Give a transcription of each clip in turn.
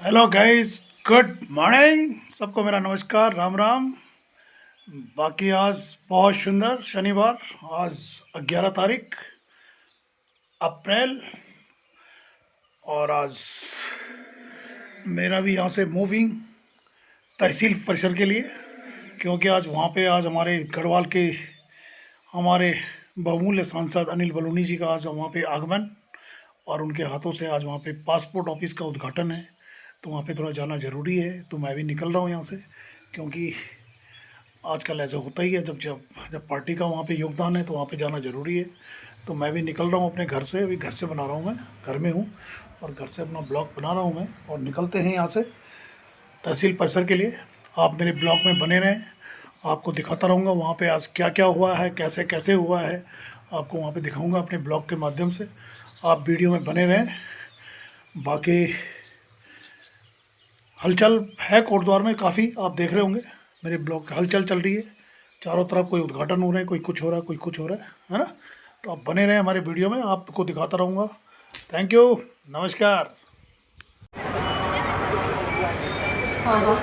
Hello guys, good morning. सबको मेरा नमस्कार, राम राम। बाकी आज बहुत सुंदर शनिवार, आज 11 तारीख अप्रैल। और आज मेरा भी यहाँ से मूविंग तहसील परिसर के लिए, क्योंकि आज वहाँ पे आज हमारे गढ़वाल के हमारे बहुमूल्य सांसद अनिल बलूनी जी का आज वहाँ पे आगमन, और उनके हाथों से आज वहाँ पे पासपोर्ट ऑफिस का उद्घाटन है। तो वहाँ पे थोड़ा जाना ज़रूरी है, तो मैं भी निकल रहा हूँ यहाँ से, क्योंकि आजकल ऐसा होता ही है, जब जब जब पार्टी का वहाँ पे योगदान है तो वहाँ पे जाना ज़रूरी है। तो मैं भी निकल रहा हूँ अपने घर से, अभी घर से बना रहा हूँ, मैं घर में हूँ और घर से अपना ब्लॉग बना रहा हूँ मैं, और निकलते हैं यहाँ से तहसील परिसर के लिए। आप मेरे ब्लॉग में बने रहें, आपको दिखाता रहूँगा वहाँ पे आज क्या क्या हुआ है, कैसे कैसे हुआ है, आपको वहाँ पे दिखाऊँगा अपने ब्लॉग के माध्यम से। आप वीडियो में बने रहें। बाकी हलचल है कोटद्वार में काफ़ी, आप देख रहे होंगे मेरे ब्लॉग हलचल चल रही है, चारों तरफ कोई उद्घाटन हो रहे हैं, कोई कुछ हो रहा है, कोई कुछ हो रहा है ना। तो आप बने रहें हमारे वीडियो में, आपको दिखाता रहूँगा। थैंक यू, नमस्कार। हाँ हाँ।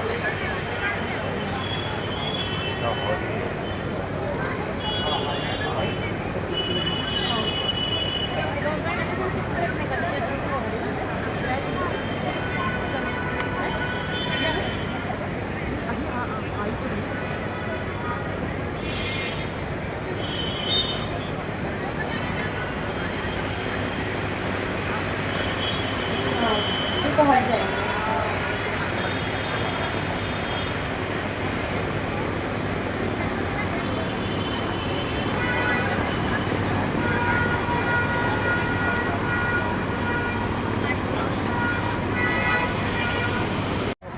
ये तो हट जाएंगे।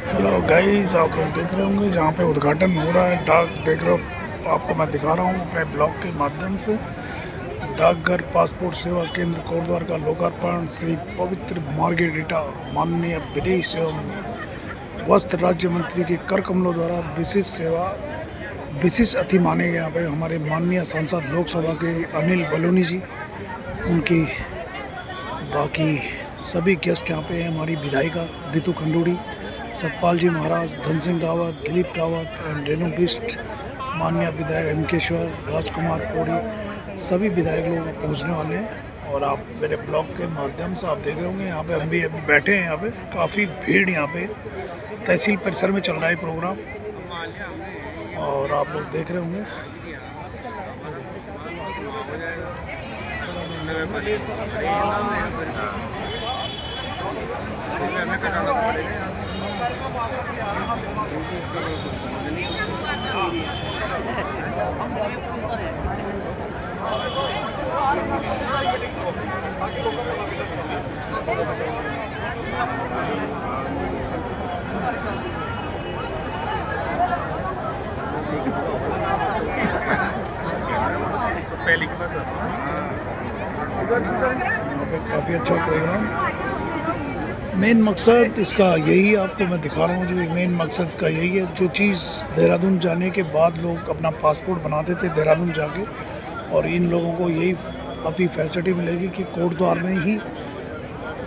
हेलो गाइस, आप लोग देख रहे होंगे जहाँ पे उद्घाटन हो रहा है, डाक देख रहे हो, आपको मैं दिखा रहा हूँ अपने ब्लॉग के माध्यम से। डाकघर पासपोर्ट सेवा केंद्र कोटद्वार का लोकार्पण श्री पवित्र मार्गेरिटा माननीय विदेश एवं वस्त्र राज्य मंत्री के कर कमलों द्वारा विशिष्ट अतिथि माने गए यहाँ पे हमारे माननीय सांसद लोकसभा के अनिल बलूनी जी, उनकी बाकी सभी गेस्ट यहाँ पे हैं, हमारी विधायिका रितु खंडूड़ी, सतपाल जी महाराज, धन सिंह रावत, दिलीप रावत एंड रेणु बिष्ट, माननीय विधायक हेमकेश्वर, राजकुमार पौड़ी, सभी विधायक लोग पहुँचने वाले हैं। और आप मेरे ब्लॉग के माध्यम से आप देख रहे होंगे यहाँ पे हम भी अभी बैठे हैं, यहाँ पे काफ़ी भीड़, यहाँ पे तहसील परिसर में चल रहा है प्रोग्राम, और आप लोग देख रहे होंगे। काफ़ी अच्छा प्रोग्राम। मेन मकसद इसका यही आपको मैं दिखा रहा हूँ, जो मेन मकसद इसका यही है, जो चीज़ देहरादून जाने के बाद लोग अपना पासपोर्ट बनाते थे देहरादून जाके, और इन लोगों को यही अभी फैसिलिटी मिलेगी कि कोटद्वार में ही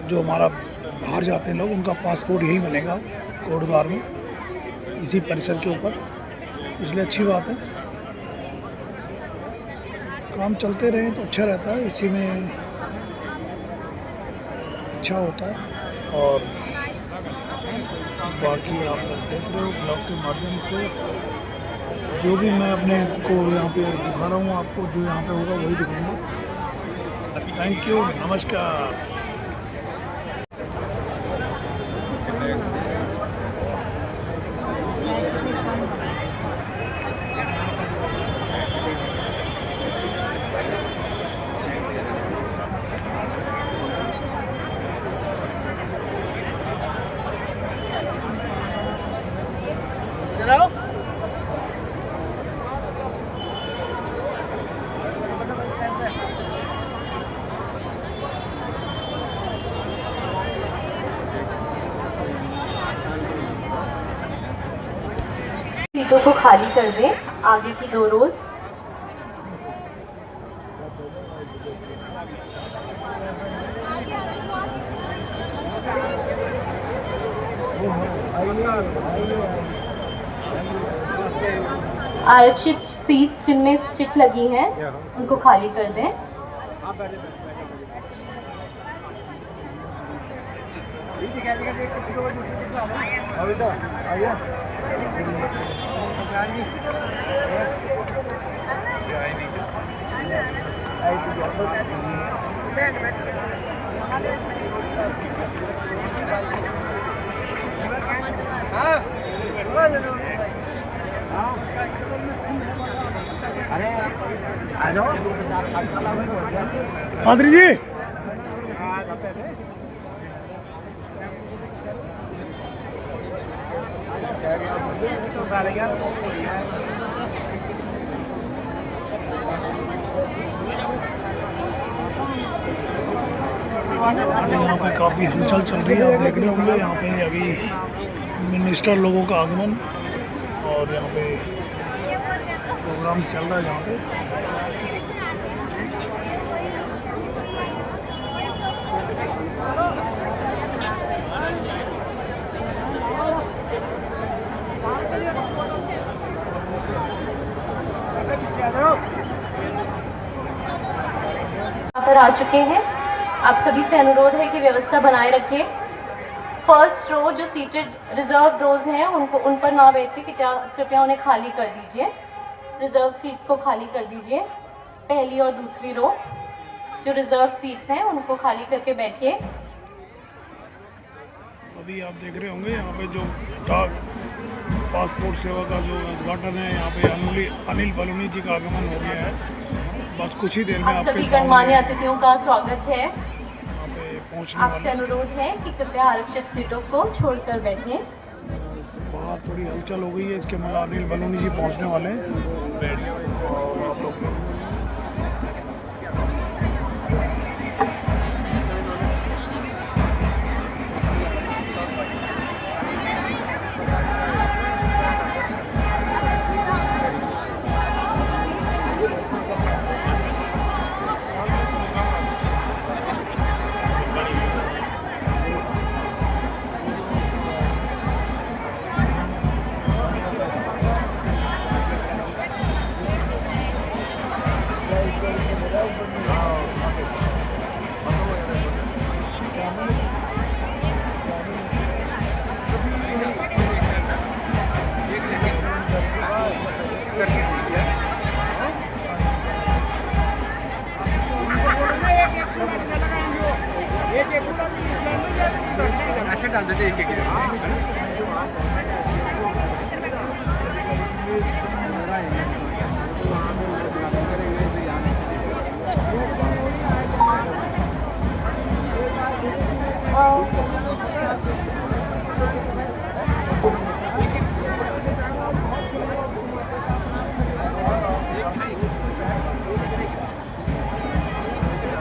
जो हमारा बाहर जाते हैं लोग, उनका पासपोर्ट यही बनेगा कोटद्वार में, इसी परिसर के ऊपर। इसलिए अच्छी बात है, काम चलते रहे तो अच्छा रहता है, इसी में अच्छा होता है। और बाकी आप लोग देख रहे हो ब्लॉग के माध्यम से, जो भी मैं अपने को यहाँ पे दिखा रहा हूँ, आपको जो यहाँ पे होगा वही दिखाऊंगा। थैंक यू, नमस्कार। सीटों को खाली कर दें, आगे की 2 रोज। आरक्षित सीट्स जिनमें चिट लगी हैं उनको खाली कर दें। आदरी जी यहाँ पे काफ़ी हलचल चल रही है, आप देख रहे होंगे। यहाँ पे अभी मिनिस्टर लोगों का आगमन और यहाँ पे प्रोग्राम चल रहा है। यहाँ पे यहाँ पर आ चुके हैं। आप सभी से अनुरोध है कि व्यवस्था बनाए रखें। फर्स्ट रो जो सीटेड रिजर्व रोज हैं उनको उन पर ना बैठे, कृपया उन्हें खाली कर दीजिए। रिजर्व सीट्स को खाली कर दीजिए। पहली और दूसरी रो जो रिजर्व सीट्स हैं उनको खाली करके बैठिए। अभी आप देख रहे होंगे यहाँ पे जो डाक पासपोर्ट सेवा का जो उद्घाटन है, यहाँ पे अनिल बलूनी जी का आगमन हो गया है। बस कुछ ही देर में आप आपके सभी गणमान्य अतिथियों का स्वागत है। यहाँ पे पहुँचने आपसे वाले। अनुरोध है कि कृपया आरक्षित सीटों को छोड़कर बैठें। बाहर थोड़ी हलचल हो गई है, इसके मतलब अनिल बलूनी जी पहुँचने वाले हैं और आप लोग डाल देते एक एक।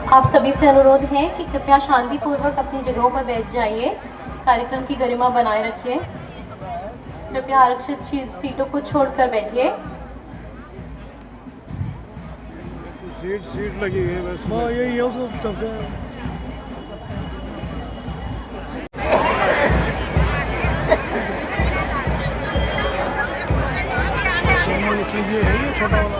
आप सभी से अनुरोध है कि कृपया शांतिपूर्वक अपनी जगहों पर बैठ जाइए। कार्यक्रम की गरिमा बनाए रखिए। कृपया आरक्षित सीटों को छोड़कर बैठिए। सीट लगी हुई है बस। हाँ यही है उसको तरफ से। ये है ये छोटा वाला।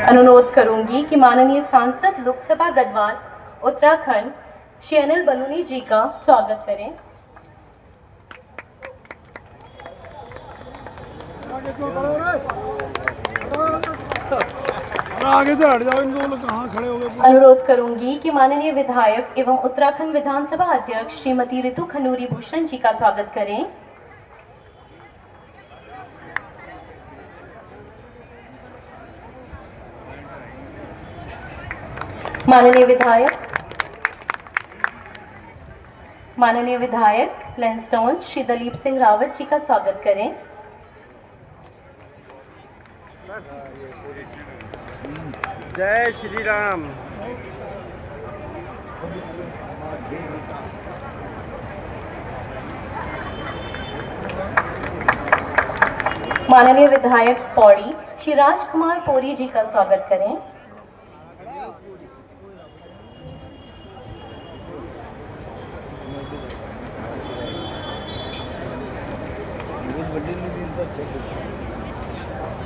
अनुरोध करूंगी कि माननीय सांसद लोकसभा गढ़वाल उत्तराखंड श्री अनिल बलूनी जी का स्वागत करें। आगे से हट जाओ, इनको लोग कहाँ खड़े हो गए। अनुरोध करूंगी कि माननीय विधायक एवं उत्तराखंड विधानसभा अध्यक्ष श्रीमती ऋतु खनूरी भूषण जी का स्वागत करें। माननीय विधायक लैंसडाउन श्री दलीप सिंह रावत जी का स्वागत करें। जय श्री राम। माननीय विधायक पौड़ी श्री राजकुमार पोरी जी का स्वागत करें।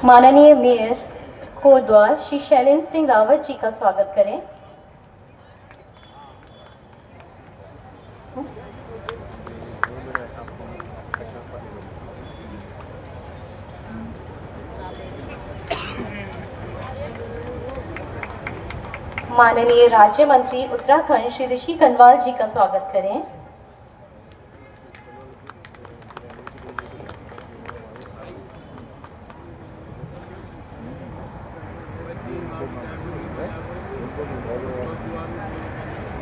माननीय मेयर कोटद्वार श्री शैलेंद्र सिंह रावत जी का स्वागत करें। माननीय राज्य मंत्री उत्तराखंड श्री ऋषि कनवाल जी का स्वागत करें।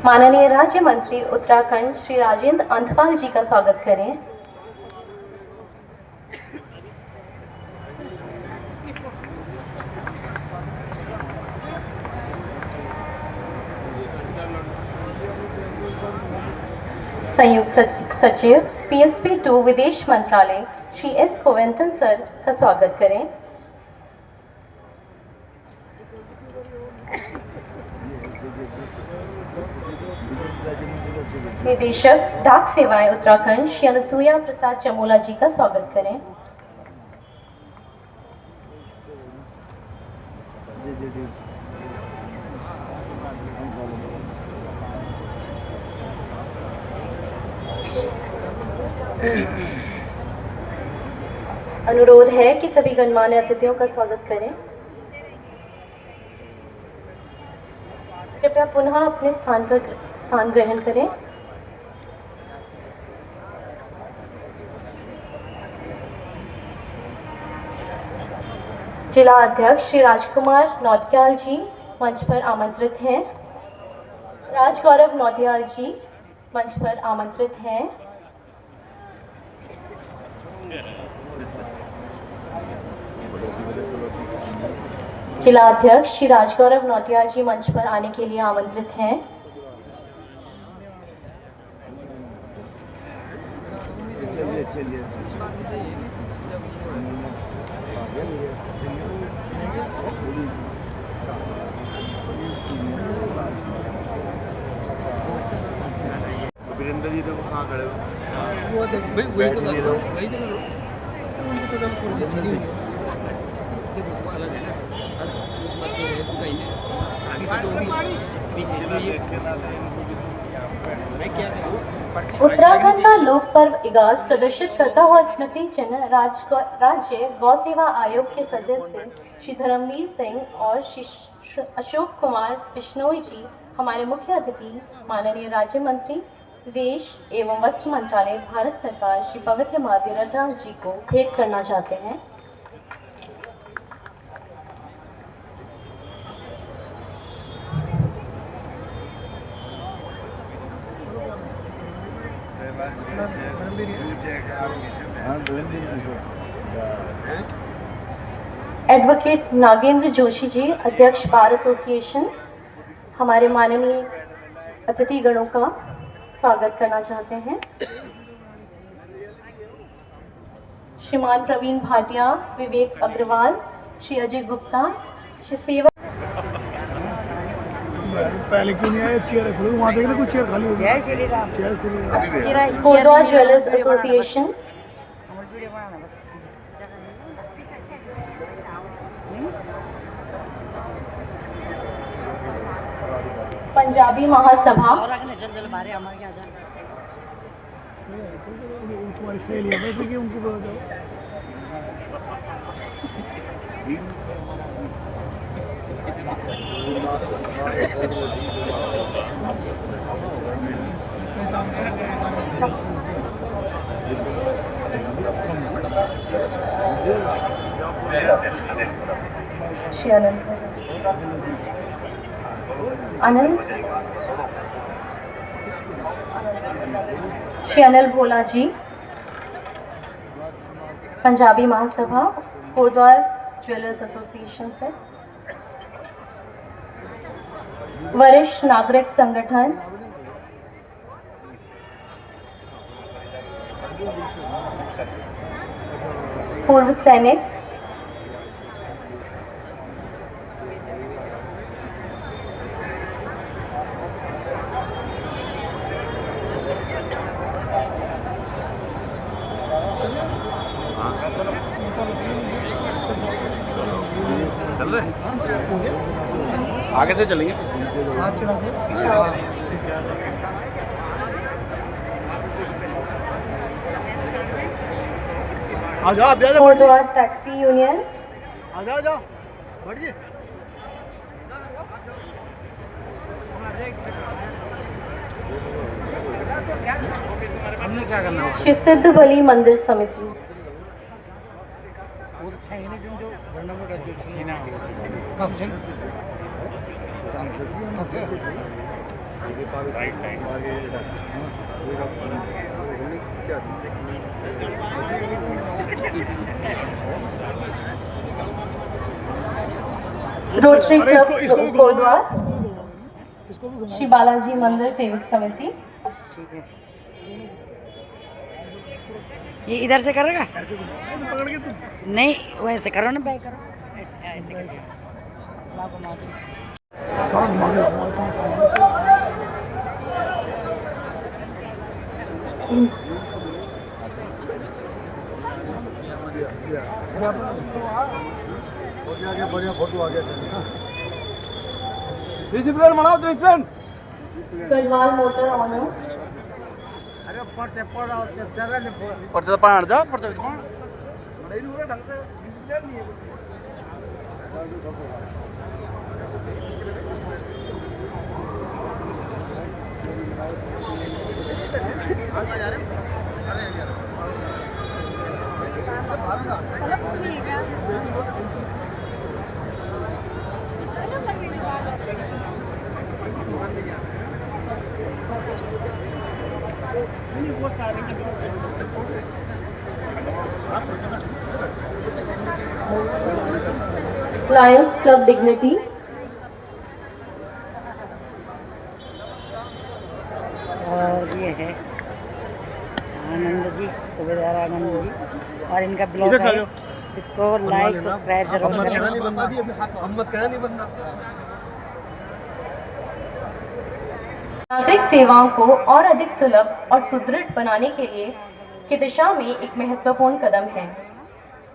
माननीय राज्य मंत्री उत्तराखंड श्री राजेंद्र अंथवाल जी का स्वागत करें। संयुक्त सचिव PSP 2 विदेश मंत्रालय श्री S कोवेंतन सर का स्वागत करें। निदेशक डाक सेवाएं उत्तराखंड श्री अनुसुईया प्रसाद चमोला जी का स्वागत करें। अनुरोध है कि सभी गणमान्य अतिथियों का स्वागत करें। कृपया पुनः अपने स्थान पर स्थान ग्रहण करें। जिला अध्यक्ष श्री राजकुमार नौटियाल जी मंच पर आमंत्रित हैं। राजगौरव नौटियाल जी मंच पर आमंत्रित हैं। जिला अध्यक्ष श्री राजगौरव नौटियाल जी मंच पर आने के लिए आमंत्रित हैं। वीरेंद्र जी देखो कहाँ खड़े हो। वही तो उत्तराखंड का लोक पर्व इगास प्रदर्शित करता हुआ स्मृति चिन्ह राज्य गौ सेवा आयोग के सदस्य श्री धर्मवीर सिंह और श्री अशोक कुमार बिश्नोई जी हमारे मुख्य अतिथि माननीय राज्य मंत्री विदेश एवं वस्त्र मंत्रालय भारत सरकार श्री पवित्र माध्य रटराम जी को भेंट करना चाहते हैं। एडवोकेट नागेंद्र जोशी जी अध्यक्ष बार एसोसिएशन हमारे माननीय अतिथि गणों का स्वागत करना चाहते हैं। श्रीमान प्रवीण भाटिया, विवेक अग्रवाल, श्री अजय गुप्ता, श्री सेवा। पहले क्यों नहीं आया? चेयर है, वहाँ देखना कुछ चेयर खाली होगी। जय श्री राम। जय श्री राम। कोटद्वार ज्वेलर्स एसोसिएशन, पंजाबी महासभा तुम्हारी सहेलियाँ बैठी कि उनको बोलो जाओ। श्री अनंत श्री अनिल भोला जी, पंजाबी महासभा कोटद्वार ज्वेलर्स एसोसिएशन से। वरिष्ठ नागरिक संगठन पूर्व सैनिक चल रहे आगे से चलेंगे। आ जाओ कोटद्वार टैक्सी यूनियन, आ जाओ बढ़ जी। हमने क्या करना है? श्री सिद्ध बली मंदिर समिति, रोटरी क्लब कोटद्वार, इसको भी घुमा। श्री बालाजी मंदिर सेवक समिति। ठीक है, ये इधर से करेगा? ऐसे घुमाओ, ऐसे पकड़ के तुम। नहीं, वैसे करो ना, बैक करो, ऐसे ऐसे करो। ला घुमा दो। सारा घुमा दो, घुमा दो, सारा। बढ़िया फोटो आ गया। बनाओ गढ़वाल मोटर ऑनर्स, पर्चा पाण जाओ पर्चा लायंस क्लब डिग्निटी, और ये है आनंद जी, सुबेदार आनंद जी, और इनका ब्लॉग है, इसको लाइक सब्सक्राइब जरूर करें। नागरिक सेवाओं को और अधिक सुलभ और सुदृढ़ बनाने के लिए की दिशा में एक महत्वपूर्ण कदम है।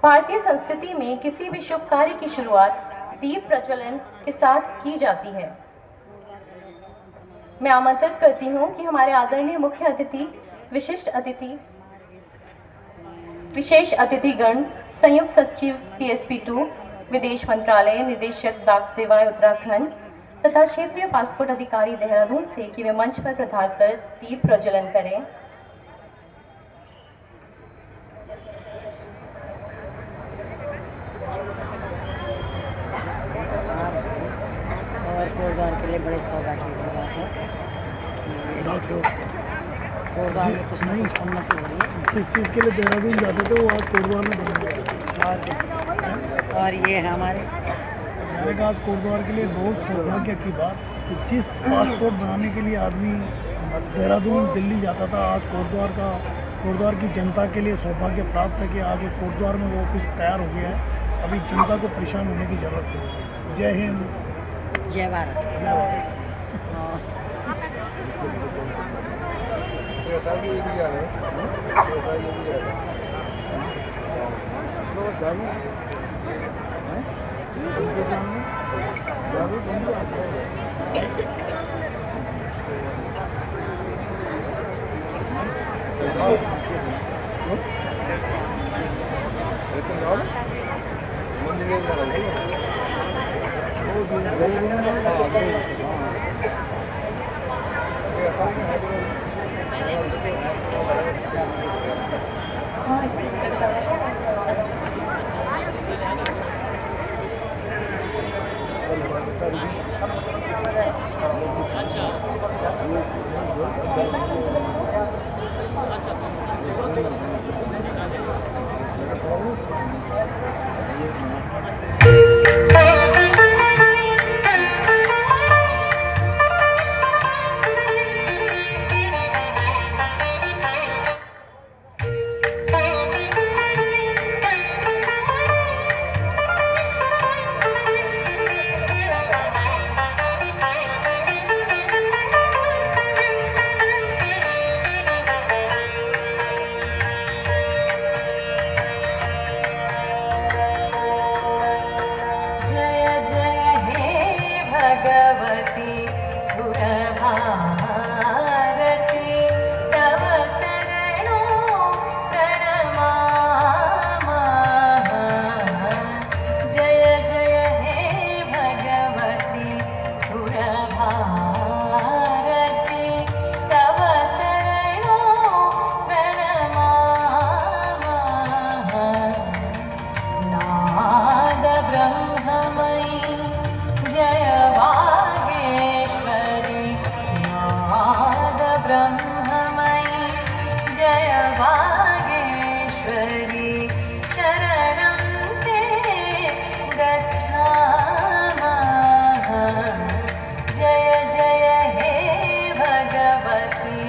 भारतीय संस्कृति में किसी भी शुभ कार्य की शुरुआत दीप प्रज्वलन के साथ की जाती है। मैं आमंत्रित करती हूँ कि हमारे आदरणीय मुख्य अतिथि, विशेष अतिथिगण, संयुक्त सचिव PSP2, विदेश मंत्रालय, निदेशक डाक सेवाएं उत्तराखंड तथा क्षेत्रीय पासपोर्ट अधिकारी देहरादून से कि वे मंच पर पधार कर दीप प्रज्वलन करें। और कोटद्वार के लिए बड़े सौभाग्य की बात है, डाक से कोटद्वार में कुछ ना कुछ उन्नति हो रही है। जिस चीज़ के लिए देहरादून जाते थे वो आज कोटद्वार में बन गया। और ये है हमारे मैंने कहा आज कोटद्वार के लिए बहुत सौभाग्य की बात कि जिस पासपोर्ट बनाने के लिए आदमी देहरादून दिल्ली जाता था, आज कोटद्वार की जनता के लिए सौभाग्य प्राप्त है कि आज कोटद्वार में वो ऑफिस तैयार हो गया है। अभी जनता को परेशान होने की ज़रूरत है। जय हिंद, जय भारत। जय भारत। हाँ। जय जय हे भगवती सुरभारती तव चरणों प्रणमामः। जय जय हे भगवती सुरभारती तव चरणों प्रणमामः। नाद ब्रह्ममयी जय वागेश्वरी नाद ब्रह्ममयी जय वागेश्वरी शरणं ते गच्छामः। जय जय हे भगवती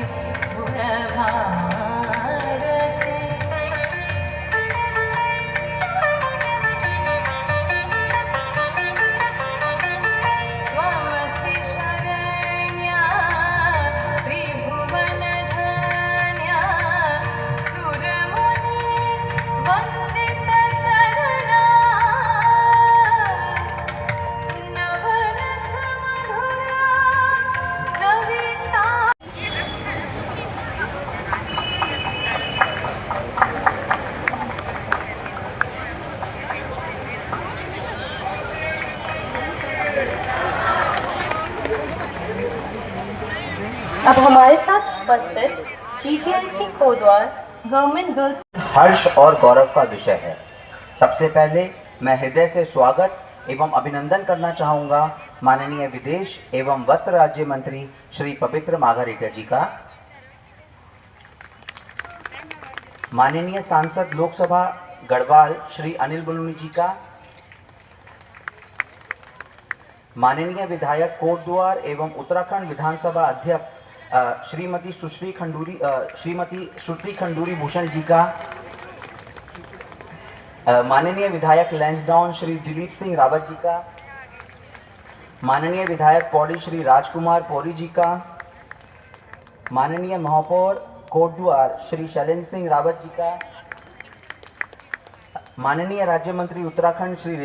सुरभारती। त्वमसि शरण्या त्रिभुवनधन्या सुरमुनि वन्दितचरणा नवरसमधुरा कविता। अब हमारे साथ उपस्थित GGIC कोटद्वार गवर्नमेंट गर्ल्स हर्ष और गौरव का विषय है। सबसे पहले मैं हृदय से स्वागत एवं अभिनंदन करना चाहूँगा माननीय विदेश एवं वस्त्र राज्य मंत्री श्री पवित्र माघारेड्डी जी का, माननीय सांसद लोकसभा गढ़वाल श्री अनिल बलूनी जी का, माननीय विधायक कोटद्वार एवं उत्तराखंड विधानसभा अध्यक्ष श्रीमती सुश्री खंडूरी भूषण जी का, माननीय विधायक लैंसडाउन श्री दिलीप सिंह रावत जी का, माननीय विधायक पौड़ी श्री राजकुमार पौड़ी जी का, माननीय महापौर कोटद्वार श्री शैलेंद्र सिंह रावत जी का, माननीय राज्य मंत्री उत्तराखंड श्री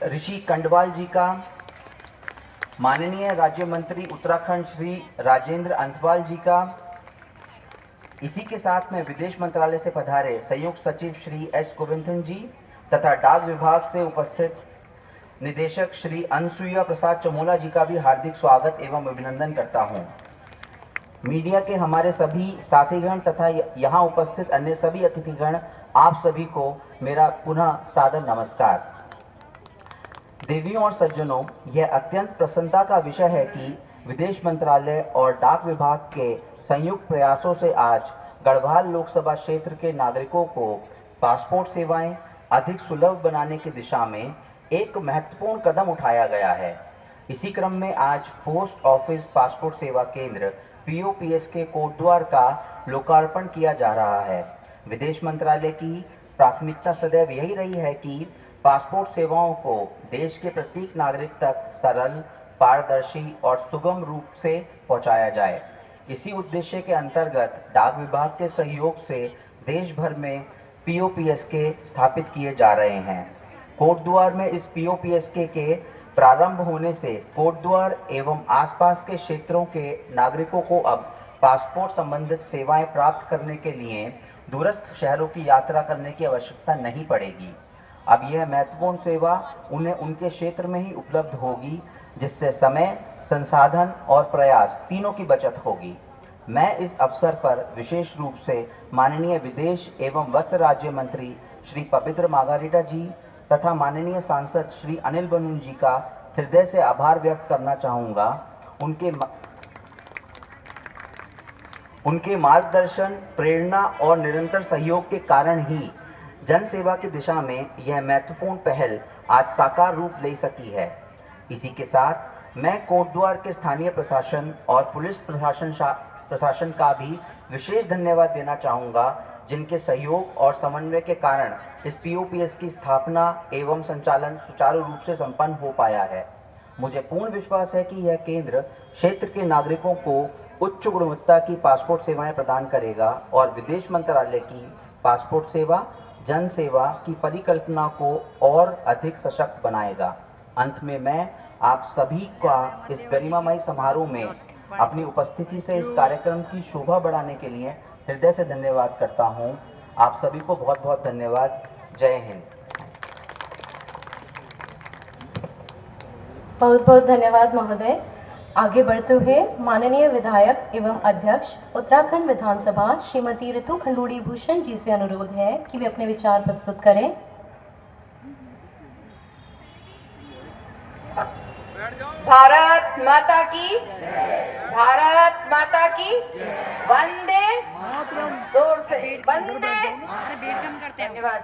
ऋषि कंडवाल जी का, माननीय राज्य मंत्री उत्तराखंड श्री राजेंद्र अंथवाल जी का, इसी के साथ में विदेश मंत्रालय से पधारे संयुक्त सचिव श्री एस गोविंदन जी तथा डाक विभाग से उपस्थित निदेशक श्री अनसुईया प्रसाद चमोला जी का भी हार्दिक स्वागत एवं अभिनंदन करता हूं। मीडिया के हमारे सभी साथीगण तथा यहाँ उपस्थित अन्य सभी अतिथिगण, आप सभी को मेरा पुनः सादर नमस्कार। देवियों और सज्जनों, यह अत्यंत प्रसन्नता का विषय है कि विदेश मंत्रालय और डाक विभाग के संयुक्त प्रयासों से आज गढ़वाल लोकसभा क्षेत्र के नागरिकों को पासपोर्ट सेवाएं अधिक सुलभ बनाने की दिशा में एक महत्वपूर्ण कदम उठाया गया है। इसी क्रम में आज पोस्ट ऑफिस पासपोर्ट सेवा केंद्र POPS के कोटद्वार का लोकार्पण किया जा रहा है। विदेश मंत्रालय की प्राथमिकता सदैव यही रही है कि पासपोर्ट सेवाओं को देश के प्रत्येक नागरिक तक सरल, पारदर्शी और सुगम रूप से पहुंचाया जाए। इसी उद्देश्य के अंतर्गत डाक विभाग के सहयोग से देश भर में POPS के स्थापित किए जा रहे हैं। कोटद्वार में इस POPS के प्रारंभ होने से कोटद्वार एवं आसपास के क्षेत्रों के नागरिकों को अब पासपोर्ट संबंधित सेवाएं प्राप्त करने के लिए दूरस्थ शहरों की यात्रा करने की आवश्यकता नहीं पड़ेगी। अब यह महत्वपूर्ण सेवा उन्हें उनके क्षेत्र में ही उपलब्ध होगी, जिससे समय, संसाधन और प्रयास तीनों की बचत होगी। मैं इस अवसर पर विशेष रूप से माननीय विदेश एवं वस्त्र राज्य मंत्री श्री पवित्र मार्गारिटा जी तथा माननीय सांसद श्री अनिल बलूनी जी का हृदय से आभार व्यक्त करना चाहूँगा। उनके मार्गदर्शन, प्रेरणा और निरंतर सहयोग के कारण ही जन सेवा की दिशा में यह महत्वपूर्ण पहल आज साकार रूप ले सकी है। इसी के साथ मैं कोटद्वार के स्थानीय प्रशासन और पुलिस प्रशासन का भी विशेष धन्यवाद देना चाहूँगा, जिनके सहयोग और समन्वय के कारण इस पीओपीएस की स्थापना एवं संचालन सुचारू रूप से संपन्न हो पाया है। मुझे पूर्ण विश्वास है कि यह केंद्र क्षेत्र के नागरिकों को उच्च गुणवत्ता की पासपोर्ट सेवाएं प्रदान करेगा और विदेश मंत्रालय की पासपोर्ट सेवा जन सेवा की परिकल्पना को और अधिक सशक्त बनाएगा। अंत में मैं आप सभी का इस गरिमामय समारोह में अपनी उपस्थिति से इस कार्यक्रम की शोभा बढ़ाने के लिए हृदय से धन्यवाद करता हूं। आप सभी को बहुत बहुत धन्यवाद। जय हिंद। बहुत बहुत धन्यवाद महोदय। आगे बढ़ते हुए माननीय विधायक एवं अध्यक्ष उत्तराखंड विधानसभा श्रीमती ऋतु खंडूड़ी भूषण जी से अनुरोध है कि वे अपने विचार प्रस्तुत करें। भारत माता की, भारत माता की, वंदे जोर से वंदे। धन्यवाद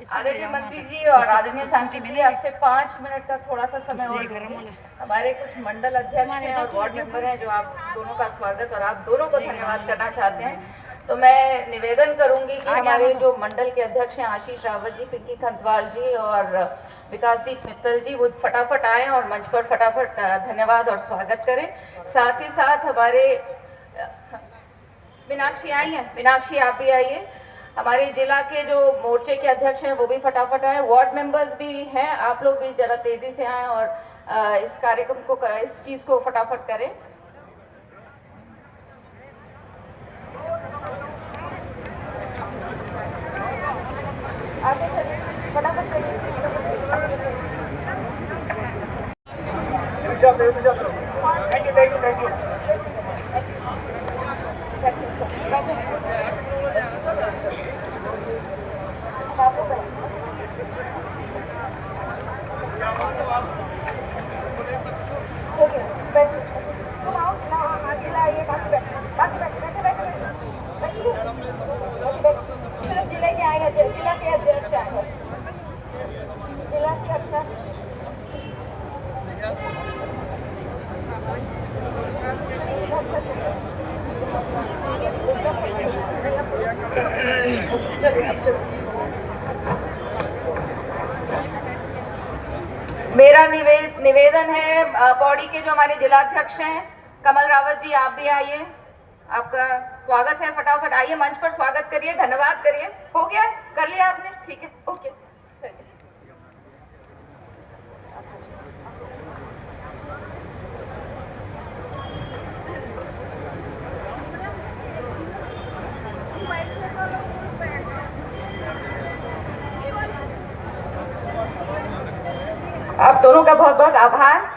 आदरणीय मंत्री जी और आदरणीय सांसद जी। आपसे 5 मिनट का थोड़ा सा समय और लेंगे। हमारे कुछ मंडल अध्यक्ष हैं और वार्ड मेंबर हैं जो आप दोनों का स्वागत और आप दोनों को धन्यवाद करना चाहते हैं। तो मैं निवेदन करूंगी कि हमारे जो मंडल के अध्यक्ष हैं आशीष रावत जी, पिंकी खंतवाल जी और विकासदीप मित्तल जी, वो फटाफट आए और मंच पर फटाफट धन्यवाद और स्वागत करें। साथ ही साथ हमारे मीनाक्षी आई हैं, मीनाक्षी आप भी आइए। हमारे जिला के जो मोर्चे के अध्यक्ष हैं वो भी फटाफट आए। वार्ड मेंबर्स भी हैं, आप लोग भी जरा तेजी से आएँ और इस कार्यक्रम को, इस चीज़ को फटाफट करें। आगे चलिए, फटाफट करिए। Thank you. जिले के आएंगे, जिला के अध्यक्ष आएंगे, जिला के अध्यक्ष। मेरा निवेदन है बॉडी के जो हमारे जिलाध्यक्ष हैं, कमल रावत जी आप भी आइए, आपका स्वागत है। फटाफट आइए, मंच पर स्वागत करिए, धन्यवाद करिए। हो गया, कर लिया आपने, ठीक है, ओके चलिए। आप दोनों का बहुत बहुत आभार।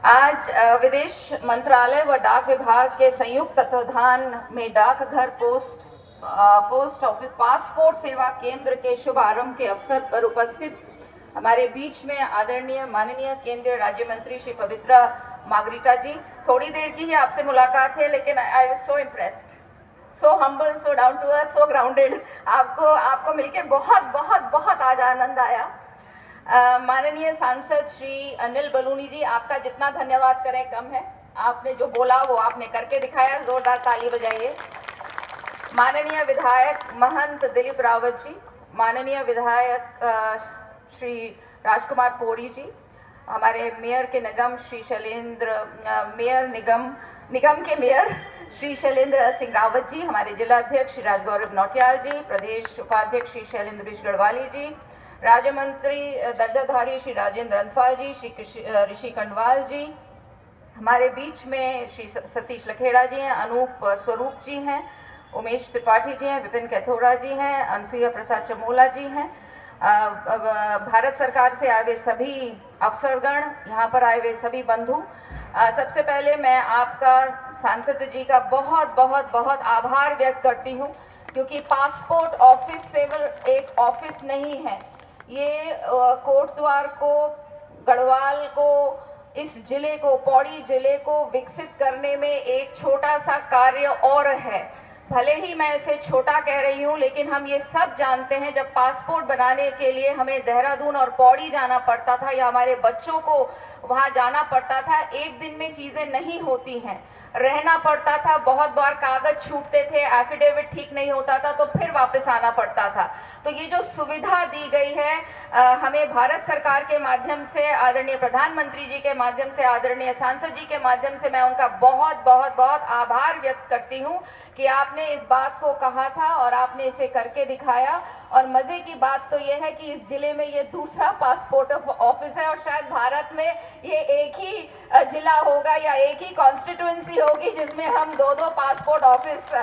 आज विदेश मंत्रालय व डाक विभाग के संयुक्त तत्वाधान में डाकघर पोस्ट ऑफिस पासपोर्ट सेवा केंद्र के शुभारंभ के अवसर पर उपस्थित हमारे बीच में आदरणीय माननीय केंद्रीय राज्य मंत्री श्री पवित्र मार्गारिटा जी। थोड़ी देर की ही आपसे मुलाकात है, लेकिन I was so impressed, so humble, so down to earth, so grounded. आपको मिलके बहुत बहुत बहुत आज आनंद आया। माननीय सांसद श्री अनिल बलूनी जी, आपका जितना धन्यवाद करें कम है। आपने जो बोला वो आपने करके दिखाया, जोरदार ताली बजाइए। माननीय विधायक महंत दिलीप रावत जी, माननीय विधायक श्री राजकुमार पोरी जी, हमारे मेयर के निगम श्री शैलेंद्र निगम के मेयर श्री शैलेंद्र सिंह रावत जी, हमारे जिलाध्यक्ष श्री राजगौरव नौटियाल जी, प्रदेश उपाध्यक्ष श्री शैलेंद्र गढ़वाली जी, राज्य मंत्री दर्जाधारी श्री राजेंद्र अंथवाल जी, श्री ऋषि कंडवाल जी, हमारे बीच में श्री सतीश लखेड़ा जी हैं, अनूप स्वरूप जी हैं, उमेश त्रिपाठी जी हैं, विपिन कैथोड़ा जी हैं, अनसुईया प्रसाद चमोला जी हैं, भारत सरकार से आए हुए सभी अफसरगण, यहाँ पर आए हुए सभी बंधु, सबसे पहले मैं आपका सांसद जी का बहुत बहुत बहुत आभार व्यक्त करती हूँ, क्योंकि पासपोर्ट ऑफिस केवल एक ऑफिस नहीं है, ये कोटद्वार को, गढ़वाल को, इस जिले को, पौड़ी जिले को विकसित करने में एक छोटा सा कार्य और है। भले ही मैं इसे छोटा कह रही हूँ, लेकिन हम ये सब जानते हैं, जब पासपोर्ट बनाने के लिए हमें देहरादून और पौड़ी जाना पड़ता था या हमारे बच्चों को वहाँ जाना पड़ता था, एक दिन में चीज़ें नहीं होती हैं, रहना पड़ता था, बहुत बार कागज छूटते थे, एफिडेविट ठीक नहीं होता था तो फिर वापस आना पड़ता था। तो ये जो सुविधा दी गई है हमें भारत सरकार के माध्यम से, आदरणीय प्रधानमंत्री जी के माध्यम से, आदरणीय सांसद जी के माध्यम से, मैं उनका बहुत बहुत बहुत आभार व्यक्त करती हूँ कि आपने इस बात को कहा था और आपने इसे करके दिखाया। और मज़े की बात तो ये है कि इस जिले में ये दूसरा पासपोर्ट ऑफिस है और शायद भारत में ये एक ही जिला होगा या एक ही कॉन्स्टिट्यूंसी होगी जिसमें हम दो पासपोर्ट ऑफिस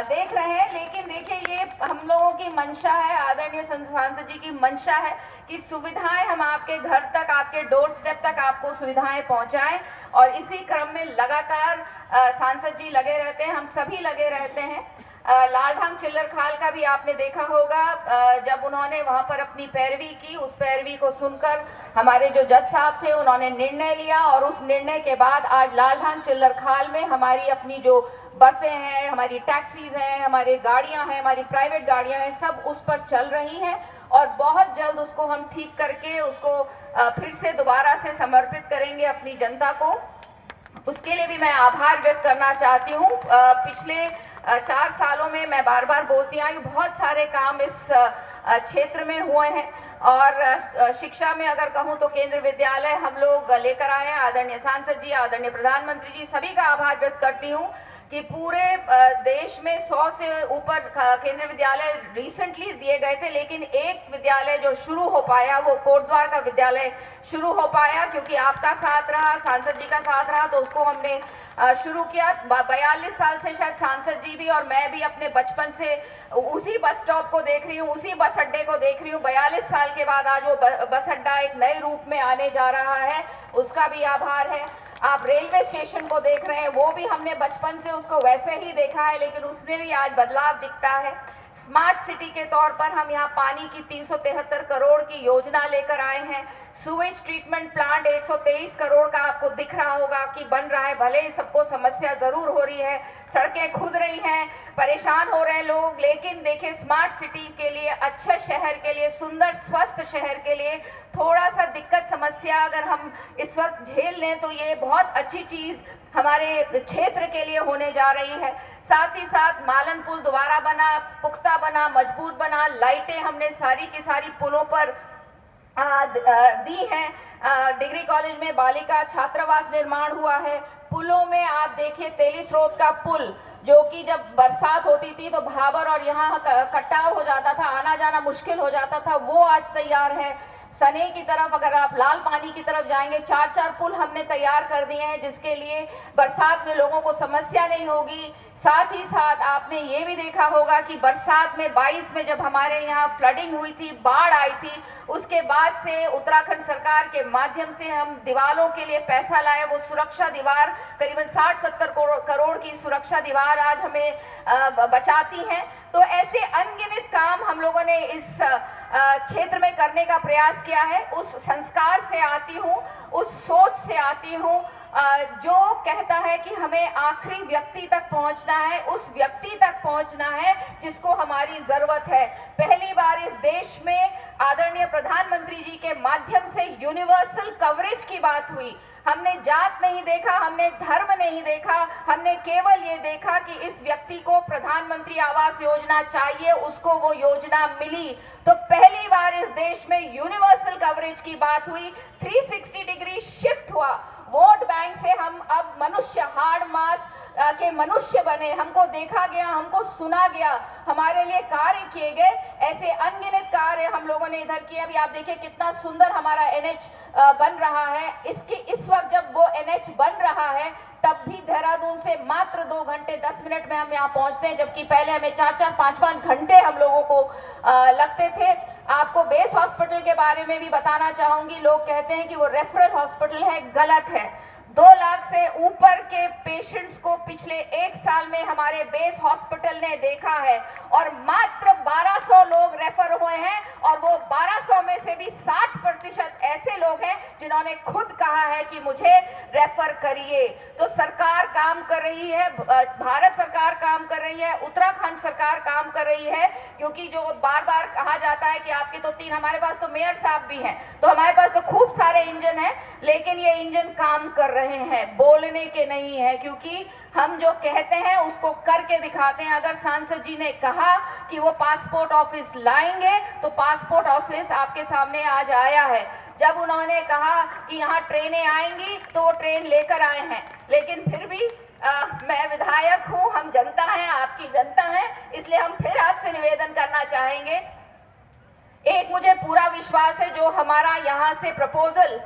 देख रहे हैं। लेकिन देखिए, ये हम लोगों की मंशा है, आदरणीय सांसद जी की मंशा है कि सुविधाएं हम आपके घर तक, आपके डोर स्टेप तक आपको सुविधाएं पहुंचाएं, और इसी क्रम में लगातार सांसद जी लगे रहते हैं, हम सभी लगे रहते हैं। लालढांग चिल्लर खाल का भी आपने देखा होगा, जब उन्होंने वहां पर अपनी पैरवी की, उस पैरवी को सुनकर हमारे जो जज साहब थे उन्होंने निर्णय लिया, और उस निर्णय के बाद आज लालढांग चिल्लर खाल में हमारी अपनी जो बसें हैं, हमारी टैक्सीज हैं, हमारी गाड़ियां हैं, हमारी प्राइवेट गाड़ियां हैं, सब उस पर चल रही हैं, और बहुत जल्द उसको हम ठीक करके उसको फिर से दोबारा से समर्पित करेंगे अपनी जनता को। उसके लिए भी मैं आभार व्यक्त करना चाहती हूँ। पिछले 4 सालों में मैं बार बार बोलती आई हूँ, बहुत सारे काम इस क्षेत्र में हुए हैं, और शिक्षा में अगर कहूँ तो केंद्र विद्यालय हम लोग लेकर आए हैं। आदरणीय सांसद जी, आदरणीय प्रधानमंत्री जी, सभी का आभार व्यक्त करती हूँ कि पूरे देश में 100 से ऊपर केंद्रीय विद्यालय रिसेंटली दिए गए थे, लेकिन एक विद्यालय जो शुरू हो पाया वो कोटद्वार का विद्यालय शुरू हो पाया, क्योंकि आपका साथ रहा, सांसद जी का साथ रहा, तो उसको हमने शुरू किया। 42 साल से शायद सांसद जी भी और मैं भी अपने बचपन से उसी बस स्टॉप को देख रही हूँ, उसी बस अड्डे को देख रही हूँ। 42 साल के बाद आज वो बस अड्डा एक नए रूप में आने जा रहा है, उसका भी आभार है। आप रेलवे स्टेशन को देख रहे हैं, वो भी हमने बचपन से उसको वैसे ही देखा है, लेकिन उसमें भी आज बदलाव दिखता है। स्मार्ट सिटी के तौर पर हम यहाँ पानी की 373 करोड़ की योजना लेकर आए हैं। सुवेज ट्रीटमेंट प्लांट 123 करोड़ का आपको दिख रहा होगा कि बन रहा है। भले ही सबको समस्या जरूर हो रही है, सड़कें खुद रही हैं, परेशान हो रहे हैं लोग, लेकिन देखिए स्मार्ट सिटी के लिए, अच्छे शहर के लिए, सुंदर स्वस्थ शहर के लिए थोड़ा सा दिक्कत समस्या अगर हम इस वक्त झेल लें तो ये बहुत अच्छी चीज़ हमारे क्षेत्र के लिए होने जा रही है। साथ ही साथ मालन पुल दोबारा बना, पुख्ता बना, मजबूत बना, लाइटें हमने सारी की सारी पुलों पर दी हैं। डिग्री कॉलेज में बालिका छात्रावास निर्माण हुआ है। पुलों में आप देखिए तेली स्रोत का पुल, जो कि जब बरसात होती थी तो भाबर और यहाँ कटाव हो जाता था, आना जाना मुश्किल हो जाता था, वो आज तैयार है। सने की तरफ अगर आप लाल पानी की तरफ जाएंगे, 4 पुल हमने तैयार कर दिए हैं, जिसके लिए बरसात में लोगों को समस्या नहीं होगी। साथ ही साथ आपने ये भी देखा होगा कि बरसात में 22 में जब हमारे यहाँ फ्लडिंग हुई थी, बाढ़ आई थी, उसके बाद से उत्तराखंड सरकार के माध्यम से हम दीवारों के लिए पैसा लाए। वो सुरक्षा दीवार करीबन 60-70 करोड़ की सुरक्षा दीवार आज हमें बचाती हैं। तो ऐसे अनगिनत काम हम लोगों ने इस क्षेत्र में करने का प्रयास किया है। उस संस्कार से आती हूँ, उस सोच से आती हूँ जो कहता है कि हमें आखिरी व्यक्ति तक पहुंचना है, उस व्यक्ति तक पहुंचना है जिसको हमारी जरूरत है। पहली बार इस देश में आदरणीय प्रधानमंत्री जी के माध्यम से यूनिवर्सल कवरेज की बात हुई। हमने जात नहीं देखा, हमने धर्म नहीं देखा, हमने केवल ये देखा कि इस व्यक्ति को प्रधानमंत्री आवास योजना चाहिए, उसको वो योजना मिली। तो पहली बार इस देश में यूनिवर्सल कवरेज की बात हुई। 360 डिग्री शिफ्ट हुआ। वोट बैंक से हम अब मनुष्य, हार्ड मास के मनुष्य बने, हमको देखा गया, हमको सुना गया, हमारे लिए कार्य किए गए। ऐसे अनगिनत कार्य हम लोगों ने इधर किए। अभी आप देखिए कितना सुंदर हमारा NH बन रहा है। इस वक्त जब वो NH बन रहा है तब भी देहरादून से मात्र 2 घंटे 10 मिनट में हम यहाँ पहुँचते हैं, जबकि पहले हमें 4-4, 5-5 घंटे हम लोगों को लगते थे। आपको बेस हॉस्पिटल के बारे में भी बताना चाहूंगी। लोग कहते हैं कि वो रेफरल हॉस्पिटल है, गलत है। 2 लाख से ऊपर के पेशेंट्स को पिछले 1 साल में हमारे बेस हॉस्पिटल ने देखा है और मात्र 1200 लोग रेफर हुए हैं और वो 1200 में से भी 60% ऐसे लोग हैं जिन्होंने खुद कहा है कि मुझे रेफर करिए। तो सरकार काम कर रही है, भारत सरकार काम कर रही है, उत्तराखंड सरकार काम कर रही है, क्योंकि जो बार बार कहा जाता है कि आपके तो 3, हमारे पास तो मेयर साहब भी हैं, तो हमारे पास तो खूब सारे इंजन हैं, लेकिन ये इंजन काम कर रहे हैं, बोलने के नहीं है, क्योंकि हम जो कहते हैं उसको करके दिखाते हैं। अगर सांसद जी ने कहा कि वो पासपोर्ट ऑफिस लाएंगे तो पासपोर्ट ऑफिस आपके सामने आज आया है। जब उन्होंने कहा कि यहाँ ट्रेनें आएंगी तो वो ट्रेन लेकर आए हैं, लेकिन फिर भी मैं विधायक हूँ, हम जनता हैं, आपकी जनता है, इसलिए हम फिर आपसे निवेदन करना चाहेंगे। एक मुझे पूरा विश्वास है जो हमारा यहाँ से प्रपोजल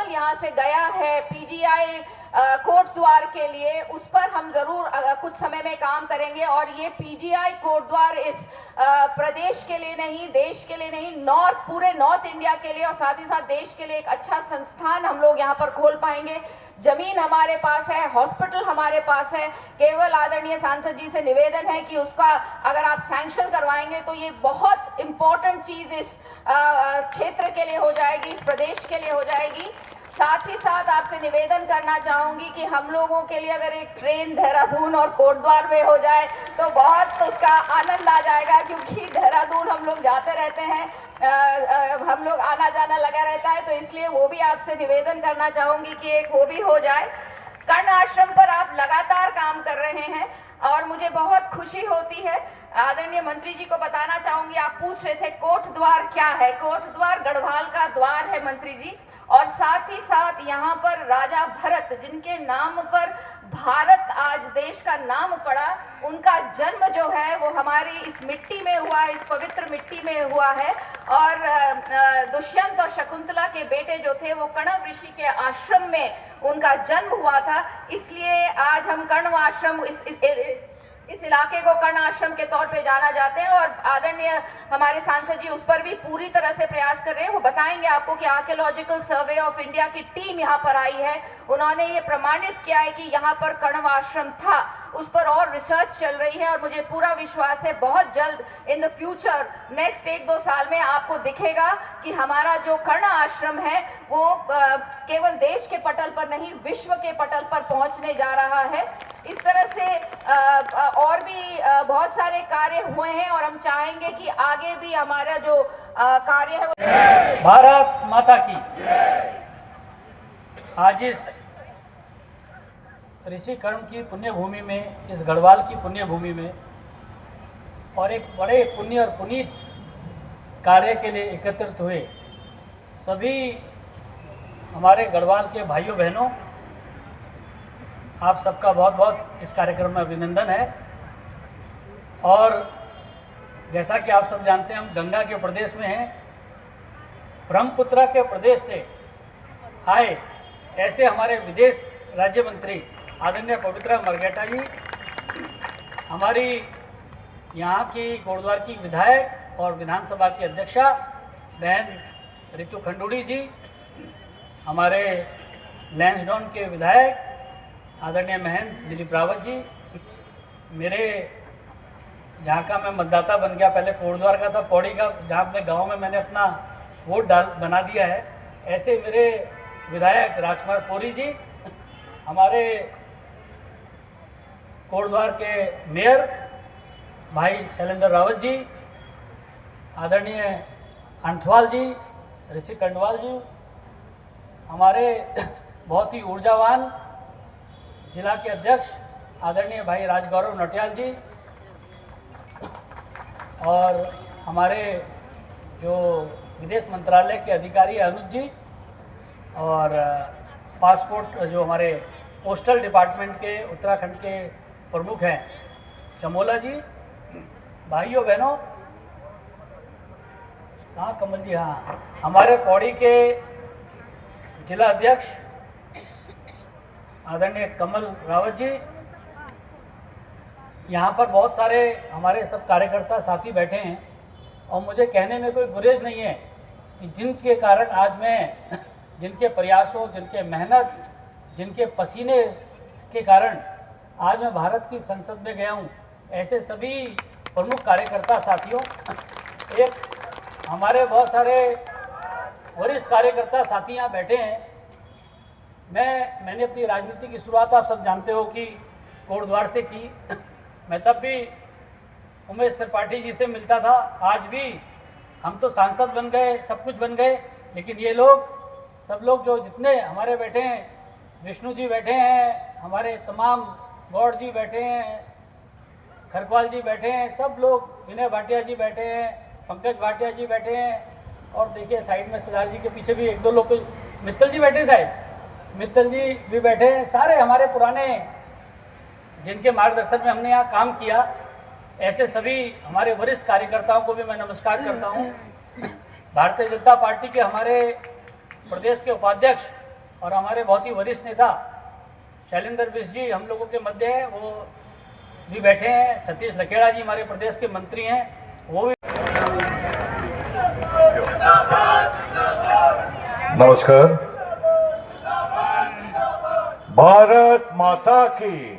यहाँ से गया है PGI कोट द्वार के लिए, उस पर हम जरूर कुछ समय में काम करेंगे। और ये PGI कोट द्वार इस प्रदेश के लिए नहीं, देश के लिए नहीं, पूरे नॉर्थ इंडिया के लिए और साथ ही साथ देश के लिए एक अच्छा संस्थान हम लोग यहाँ पर खोल पाएंगे। जमीन हमारे पास है, हॉस्पिटल हमारे पास है, केवल आदरणीय सांसद जी से निवेदन है कि उसका अगर आप सैंक्शन करवाएंगे तो ये बहुत इंपॉर्टेंट चीज इस क्षेत्र के लिए हो जाएगी, इस प्रदेश के लिए हो जाएगी। साथ ही साथ आपसे निवेदन करना चाहूंगी कि हम लोगों के लिए अगर एक ट्रेन देहरादून और कोटद्वार में हो जाए तो बहुत उसका आनंद आ जाएगा, क्योंकि देहरादून हम लोग जाते रहते हैं, हम लोग आना जाना लगा रहता है, तो इसलिए वो भी आपसे निवेदन करना चाहूंगी कि एक वो भी हो जाए। कर्ण आश्रम पर आप लगातार काम कर रहे हैं और मुझे बहुत खुशी होती है। आदरणीय मंत्री जी को बताना चाहूंगी, आप पूछ रहे थे कोट द्वार क्या है। कोट द्वार गढ़वाल का द्वार है मंत्री जी, और साथ ही साथ यहाँ पर राजा भरत, जिनके नाम पर भारत आज देश का नाम पड़ा, उनका जन्म जो है वो हमारी इस मिट्टी में हुआ है, इस पवित्र मिट्टी में हुआ है। और दुष्यंत और शकुंतला के बेटे जो थे वो कण्व ऋषि के आश्रम में उनका जन्म हुआ था, इसलिए आज हम कण्व आश्रम इस इलाके को कर्ण आश्रम के तौर पे जाना जाते हैं। और आदरणीय हमारे सांसद जी उस पर भी पूरी तरह से प्रयास कर रहे हैं। वो बताएंगे आपको कि आर्कियोलॉजिकल सर्वे ऑफ इंडिया की टीम यहाँ पर आई है, उन्होंने ये प्रमाणित किया है कि यहाँ पर कण्व आश्रम था, उस पर और रिसर्च चल रही है। और मुझे पूरा विश्वास है बहुत जल्द इन द फ्यूचर नेक्स्ट 1-2 साल में आपको दिखेगा कि हमारा जो कर्ण आश्रम है वो केवल देश के पटल पर नहीं, विश्व के पटल पर पहुंचने जा रहा है। इस तरह से और भी बहुत सारे कार्य हुए हैं और हम चाहेंगे कि आगे भी हमारा जो कार्य है। भारत माता की। आज इस ऋषि कर्ण की पुण्य भूमि में, इस गढ़वाल की पुण्य भूमि में और एक बड़े पुण्य और पुनीत कार्य के लिए एकत्रित हुए सभी हमारे गढ़वाल के भाइयों बहनों, आप सबका बहुत बहुत इस कार्यक्रम में अभिनंदन है। और जैसा कि आप सब जानते हैं, हम गंगा के प्रदेश में हैं, ब्रह्मपुत्र के प्रदेश से आए ऐसे हमारे विदेश राज्य मंत्री आदरणीय पवित्रा मरघेटा जी, हमारी यहाँ की कोटद्वार की विधायक और विधानसभा की अध्यक्षा बहन रितु खंडूड़ी जी, हमारे लैंसडाउन के विधायक आदरणीय महेंद्र दिलीप रावत जी, मेरे जहाँ का मैं मतदाता बन गया, पहले कोटद्वार का था, पौड़ी का, जहाँ अपने गांव में मैंने अपना वोट बना दिया है, ऐसे मेरे विधायक राजकुमार पोरी जी, हमारे कोटद्वार के मेयर भाई शैलेंद्र रावत जी, आदरणीय अंथवाल जी, ऋषि कंडवाल जी, हमारे बहुत ही ऊर्जावान जिला के अध्यक्ष आदरणीय भाई राजगौरव नटियाल जी, और हमारे जो विदेश मंत्रालय के अधिकारी अनुज जी, और पासपोर्ट जो हमारे पोस्टल डिपार्टमेंट के उत्तराखंड के प्रमुख हैं चमोला जी, भाइयों बहनों, हाँ कमल जी, हाँ हमारे पौड़ी के जिला अध्यक्ष आदरणीय कमल रावत जी, यहाँ पर बहुत सारे हमारे सब कार्यकर्ता साथी बैठे हैं और मुझे कहने में कोई गुरेज नहीं है कि जिनके कारण आज मैं, जिनके प्रयासों, जिनके मेहनत, जिनके पसीने के कारण आज मैं भारत की संसद में गया हूँ, ऐसे सभी प्रमुख कार्यकर्ता साथियों, एक हमारे बहुत सारे वरिष्ठ कार्यकर्ता साथी यहाँ बैठे हैं। मैंने अपनी राजनीति की शुरुआत आप सब जानते हो कि कोटद्वार से की। मैं तब भी उमेश त्रिपाठी जी से मिलता था। आज भी हम तो सांसद बन गए, सब कुछ बन गए, लेकिन ये लोग, सब लोग जो जितने हमारे बैठे हैं, विष्णु जी बैठे हैं, हमारे तमाम गौड़ जी बैठे हैं, खरकवाल जी बैठे हैं, सब लोग, विनय भाटिया जी बैठे हैं, पंकज भाटिया जी बैठे हैं, और देखिए साइड में सरदार जी के पीछे भी एक दो लोग, मित्तल जी बैठे, शायद मित्तल जी भी बैठे हैं। सारे हमारे पुराने, जिनके मार्गदर्शन में हमने यहाँ काम किया, ऐसे सभी हमारे वरिष्ठ कार्यकर्ताओं को भी मैं नमस्कार करता हूँ। भारतीय जनता पार्टी के हमारे प्रदेश के उपाध्यक्ष और हमारे बहुत ही वरिष्ठ नेता शैलेंद्र बिष्ट जी हम लोगों के मध्य है, वो भी बैठे हैं। सतीश लखेड़ा जी हमारे प्रदेश के मंत्री हैं, वो भी। नमस्कार। भारत माता की,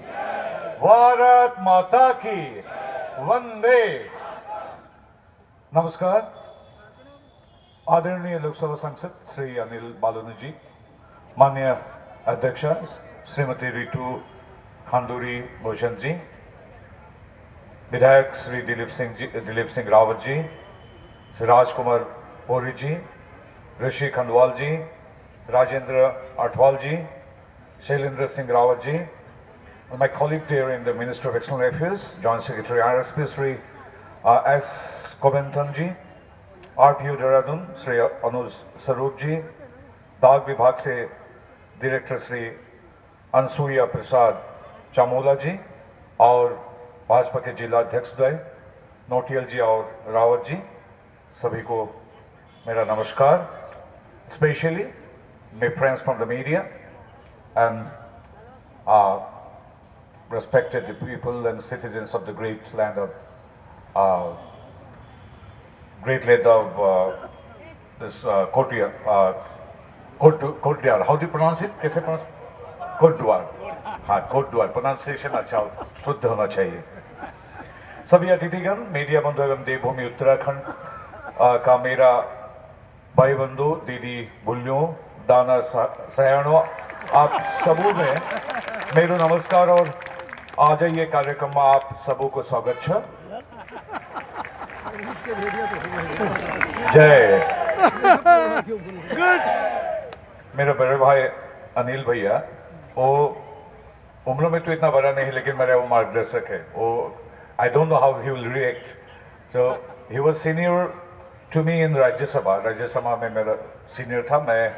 भारत माता की वंदे। नमस्कार। आदरणीय लोकसभा सांसद श्री अनिल बालूनी जी, माननीय अध्यक्ष श्रीमती रितु खांडूरी भूषण जी, विधायक श्री दिलीप सिंह रावत जी, श्री राजकुमार पौरी जी, ऋषि खंडवाल जी, राजेंद्र अठवाल जी, Shailendra Singh Rawat ji, and my colleague there in the Ministry of External Affairs, Joint Secretary RSP Sri S. Kobentan ji, RPU Dehradun Sri Anuj Sarup ji, डाक विभाग से डायरेक्टर श्री अनसुईया प्रसाद चामोला जी, और भाजपा के जिला अध्यक्ष द्वय नोटियल जी और रावत जी, सभी को मेरा नमस्कार। Specially my friends from the media and respected people and citizens of the great land of this Kotdwar, how do you pronounce it? कैसे pronounce? कोटद्वार, हाँ कोटद्वार, प्रोनाउंसिएशन अच्छा शुद्ध होना चाहिए। सभी अतिथिगण, मीडिया बंधु एवं देवभूमि उत्तराखंड का मेरा भाई बंधु, दीदी, बुल्यों, दाना सयाणों, आप सबों में मेरा नमस्कार और आ जाइए कार्यक्रम में आप सबों को स्वागत है। जय। मेरा बड़े भाई अनिल भैया, वो उम्र में तो इतना बड़ा नहीं, लेकिन मेरा वो मार्गदर्शक है। वो I don't know how he will react, so he was senior to me in Rajya Sabha में मेरा सीनियर था। मैं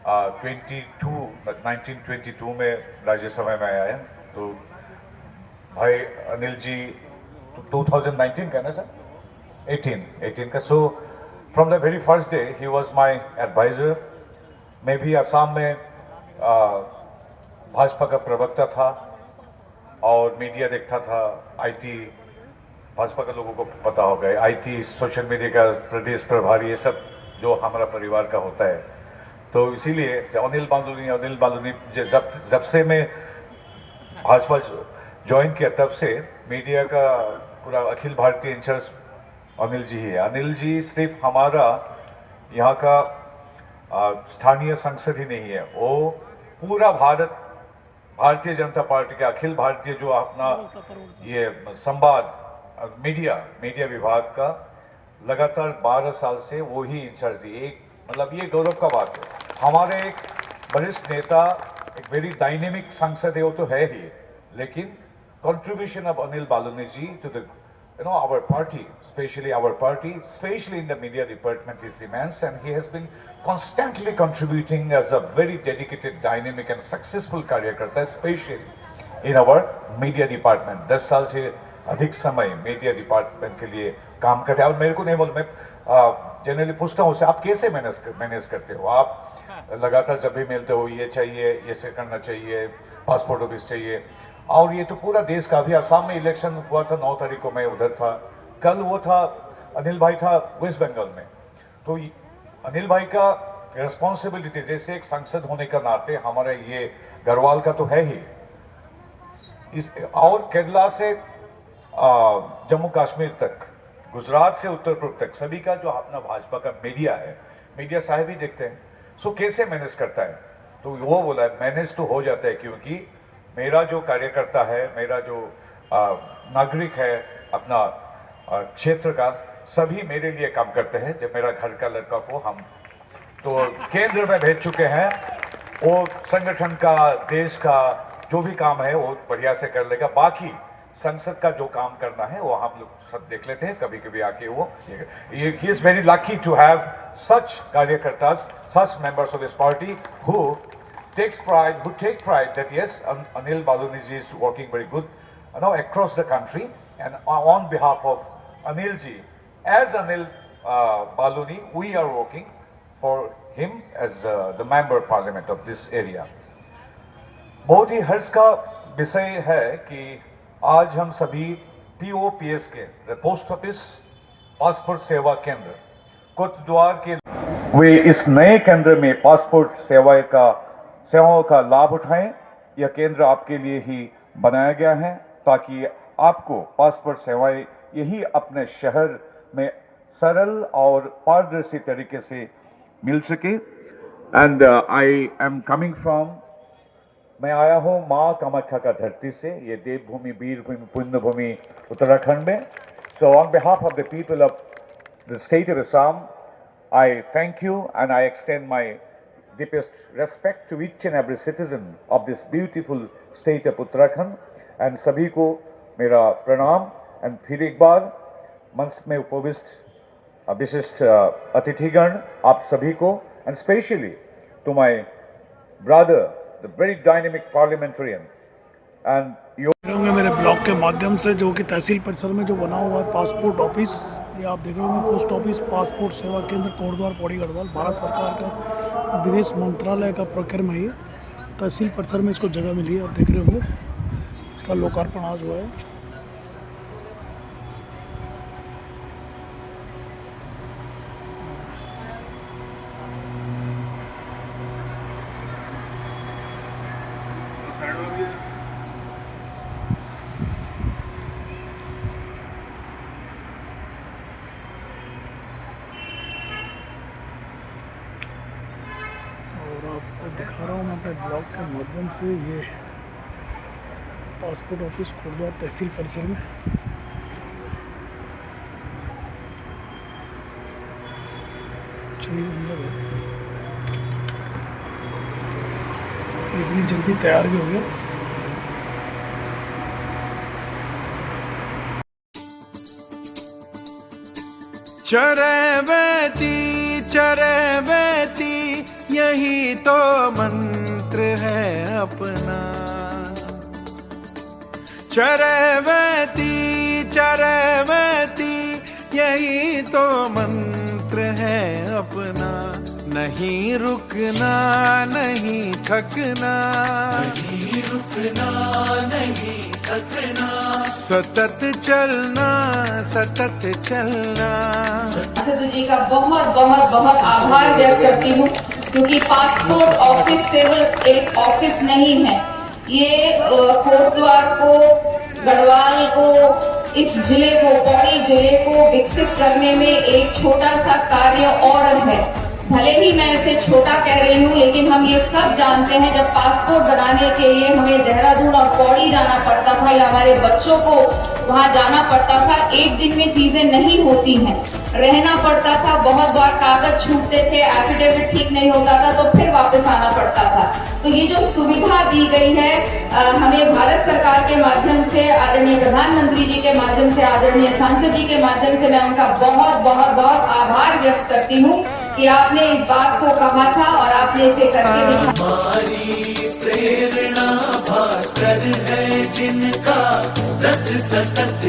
1922 में राज्यसभा में आया। तो भाई अनिल जी 2019 का ना सर, 18 का। So from the very first day he was my advisor. मैं भी असम में भाजपा का प्रवक्ता था और मीडिया देखता था। आईटी, भाजपा के लोगों को पता होगा, आईटी, सोशल मीडिया का प्रदेश प्रभारी, ये सब जो हमारा परिवार का होता है। तो इसीलिए अनिल बालूनी जब से मैं भाजपा ज्वाइन किया, तब से मीडिया का पूरा अखिल भारतीय इंचार्ज अनिल जी ही है। अनिल जी सिर्फ हमारा यहाँ का स्थानीय सांसद ही नहीं है, वो पूरा भारतीय जनता पार्टी का अखिल भारतीय जो अपना ये संवाद मीडिया विभाग का लगातार 12 साल से वो ही इंचार्ज है। एक मतलब ये गौरव का बात है। हमारे एक वरिष्ठ नेता, एक वेरी डायनेमिक सांसद है, वो तो है ही, लेकिन contribution of Anil Baluni ji to the, our party, especially our party, especially in the media department, is immense, and he has been constantly contributing as a very dedicated, dynamic and successful कार्यकर्ता, especially in our media department. 10 साल से अधिक समय media department के लिए काम कर रहे हैं। और मेरे को नहीं बोल, मैं जनरली पूछता हूँ उससे, आप कैसे मैनेज करते हो? आप लगातार जब भी मिलते हो, ये चाहिए, ये से करना चाहिए, पासपोर्ट ऑफिस चाहिए, और ये तो पूरा देश का। अभी असम में इलेक्शन हुआ था, 9 तारीख को मैं उधर था, कल वो था, अनिल भाई था वेस्ट बंगाल में। तो अनिल भाई का रिस्पॉन्सिबिलिटी जैसे एक सांसद होने का नाते हमारा ये गढ़वाल का तो है ही, इस और केरला से जम्मू कश्मीर तक, गुजरात से उत्तर पूर्व तक, सभी का जो अपना भाजपा का मीडिया है, मीडिया साहब ही देखते हैं। सो कैसे मैनेज करता है? तो वो बोला मैनेज तो हो जाता है, क्योंकि मेरा जो कार्यकर्ता है, मेरा जो नागरिक है अपना क्षेत्र का, सभी मेरे लिए काम करते हैं। जब मेरा घर का लड़का को हम तो केंद्र में भेज चुके हैं, वो संगठन का, देश का जो भी काम है वो बढ़िया से कर लेगा। बाकी संसद का जो काम करना है वो हम लोग सब देख लेते हैं, कभी कभी आके वो he is very lucky to have such कार्यकर्तास, such members of this party who take pride that yes, Anil Baluni ji is working very good across the country, and on behalf of Anil ji, as Anil Baluni, we are working for him as the member of parliament of this area. बहुत ही हर्ष का विषय है कि आज हम सभी POPS के post office passport सेवा केंद्र कोटद्वार के वे इस नए केंद्र में पासपोर्ट सेवाओं का लाभ उठाएं। यह केंद्र आपके लिए ही बनाया गया है ताकि आपको पासपोर्ट सेवाएं यही अपने शहर में सरल और पारदर्शी तरीके से मिल सके। And I am coming from, मैं आया हूँ माँ कामाख्या का धरती से, ये देवभूमि, वीरभूमि, पुण्यभूमि उत्तराखंड में। So on behalf of the people of the state of Assam, I thank you and I extend my deepest respect to each and every citizen of this beautiful state of Uttarakhand, and सभी को मेरा प्रणाम। And फिर एक बार मंच में उपविष्ट विशिष्ट अतिथिगण आप सभी को, and specially to my brother the very dynamic parliamentarian and होंगे मेरे ब्लॉग के माध्यम से, जो कि तहसील परिसर में जो बना हुआ है पासपोर्ट ऑफिस, ये आप देख रहे होंगे पोस्ट ऑफिस पासपोर्ट सेवा केंद्र कोटद्वार पौड़ी गढ़वाल, भारत सरकार का विदेश मंत्रालय का प्रखर में ही तहसील परिसर में इसको जगह मिली है। आप देख रहे होंगे इसका लोकार्पण आज हुआ है। दिखा रहा हूँ मैं अपने ब्लॉग के माध्यम से, ये पासपोर्ट ऑफिस कोटद्वार तहसील परिसर में। इतनी जल्दी तैयार भी हो गया। चरैवेती यही तो मंत्र है अपना। चरैवेती यही तो मंत्र है अपना। नहीं रुकना नहीं थकना, नहीं रुकना नहीं थकना, सतत चलना सतत चलना। सांसद जी का बहुत बहुत बहुत आभार व्यक्त करती हूँ, क्योंकि पासपोर्ट ऑफिस सिर्फ एक ऑफिस नहीं है, ये कोटद्वार को, गढ़वाल को, इस जिले को, पौड़ी जिले को विकसित करने में एक छोटा सा कार्य और है। भले ही मैं इसे छोटा कह रही हूँ, लेकिन हम ये सब जानते हैं जब पासपोर्ट बनाने के लिए हमें देहरादून और पौड़ी जाना पड़ता था या हमारे बच्चों को वहाँ जाना पड़ता था, एक दिन में चीजें नहीं होती हैं। रहना पड़ता था, बहुत बार कागज छूटते थे, एफिडेविट ठीक नहीं होता था तो फिर वापस आना पड़ता था। तो ये जो सुविधा दी गई है हमें भारत सरकार के माध्यम से, आदरणीय प्रधानमंत्री जी के माध्यम से, आदरणीय सांसद जी के माध्यम से, मैं उनका बहुत बहुत बहुत आभार व्यक्त करती हूँ कि आपने इस बात को कहा था और आपने इसे करके दिखाया। हमारी प्रेरणा भास्कर है जिनका रथ सतत